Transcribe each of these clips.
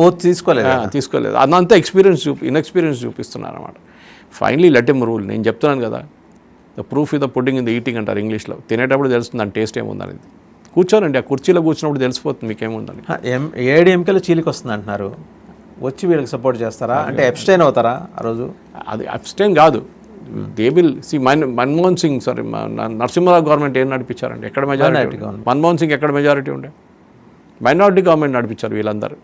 Oath తీసుకోలేదు. అదంతా inexperience చూపిస్తున్నారు అనమాట. Finally let him rule. నేను చెప్తున్నాను కదా, the proof is the pudding in the eating అంటారు ఇంగ్లీష్లో. తినేటప్పుడు తెలుస్తుంది దాని టేస్ట్ ఏముందనేది. కూర్చోనండి, ఆ కుర్చీలో కూర్చున్నప్పుడు తెలిసిపోతుంది మీకేముందని. ఏడీఎంకేలో చీలికి వస్తుంది అంటున్నారు, వచ్చి వీళ్ళకి సపోర్ట్ చేస్తారా అంటే అబ్స్టైన్ అవుతారా ఆ రోజు? అది అబ్స్టైన్ కాదు, they will see. Manmohan Singh Narasimharao government ఏం నడిపించారండి? ఎక్కడ మెజారిటీ? మన్మోహన్ సింగ్ ఎక్కడ మెజారిటీ ఉండే? మైనారిటీ గవర్నమెంట్ నడిపించారు వీళ్ళందరూ.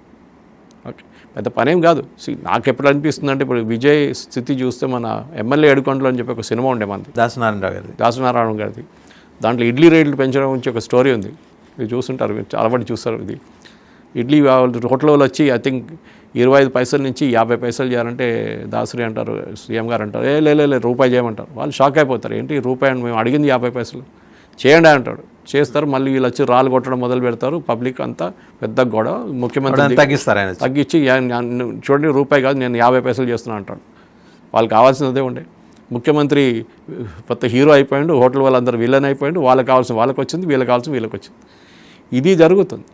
ఓకే, పెద్ద పనేం కాదు. నాకు ఎప్పుడు అనిపిస్తుంది అంటే, ఇప్పుడు విజయ్ స్థితి చూస్తే మన ఎమ్మెల్యే ఏడుకొండలు అని చెప్పి ఒక సినిమా ఉండే మనది, దాసనారాయణ గారిది. దాంట్లో ఇడ్లీ రేట్లు పెంచడం గురించి ఒక స్టోరీ ఉంది, ఇది చూస్తుంటారు, అలవాటు చూస్తారు. ఇది ఇడ్లీ హోటల్ వాళ్ళు వచ్చి ఐ థింక్ 25 పైసల నుంచి 50 పైసలు చేయాలంటే దాసరి అంటారు, సీఎం గారు అంటారు, లే రూపాయి చేయమంటారు. వాళ్ళు షాక్ అయిపోతారు, ఏంటి రూపాయి అని, మేము అడిగింది 50 పైసలు చేయండి అంటాడు. చేస్తారు, మళ్ళీ వీళ్ళు వచ్చి రాళ్ళు కొట్టడం మొదలు పెడతారు. పబ్లిక్ అంతా పెద్ద గొడవ. ముఖ్యమంత్రి తగ్గించి చూడండి రూపాయి కాదు నేను 50 పైసలు చేస్తున్నా అంటాడు. వాళ్ళకి కావాల్సినదే ఉండే. ముఖ్యమంత్రి కొత్త హీరో అయిపోయాడు, హోటల్ వాళ్ళందరూ విలన్ అయిపోయాడు. వాళ్ళకి కావాల్సిన వాళ్ళకి వచ్చింది, వీళ్ళకి కావాల్సిన వీళ్ళకి వచ్చింది. ఇది జరుగుతుంది.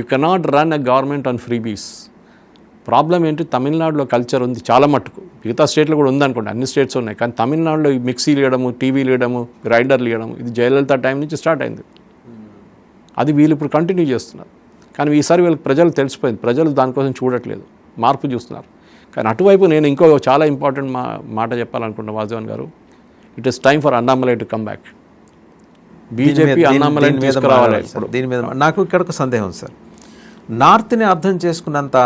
You cannot run a government on freebies. Problem ఏంటి, తమిళనాడులో కల్చర్ ఉంది చాలా మట్టుకు, మిగతా స్టేట్లో కూడా ఉందనుకోండి, అన్ని స్టేట్స్ ఉన్నాయి. కానీ తమిళనాడులో మిక్సీలు ఇవ్వడము, టీవీలు ఇవ్వడము, గ్రైండర్లు ఇవ్వడము, ఇది జయలలిత టైం నుంచి స్టార్ట్ అయింది. అది వీళ్ళు ఇప్పుడు కంటిన్యూ చేస్తున్నారు. కానీ ఈసారి వీళ్ళకి ప్రజలు తెలిసిపోయింది, ప్రజలు దానికోసం చూడట్లేదు, మార్పు చూస్తున్నారు. కానీ అటువైపు నేను ఇంకో చాలా ఇంపార్టెంట్ మాట చెప్పాలనుకుంటున్నా వాసుదేవన్ గారు. It is time for Annamalai to come back. BJP Annamalai తీసుకురావాలి. దీని మీద నాకు ఇక్కడ ఒక సందేహం సార్, నార్త్ని అర్థం చేసుకున్నంత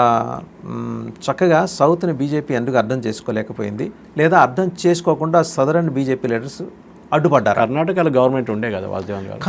చక్కగా సౌత్ని బీజేపీ ఎందుకు అర్థం చేసుకోలేకపోయింది, లేదా అర్థం చేసుకోకుండా సదరన్ బీజేపీ లీడర్స్ అడ్డుపడ్డారు? కర్ణాటకలో గవర్నమెంట్ ఉండే కదా వాసుదేవన్ గారు.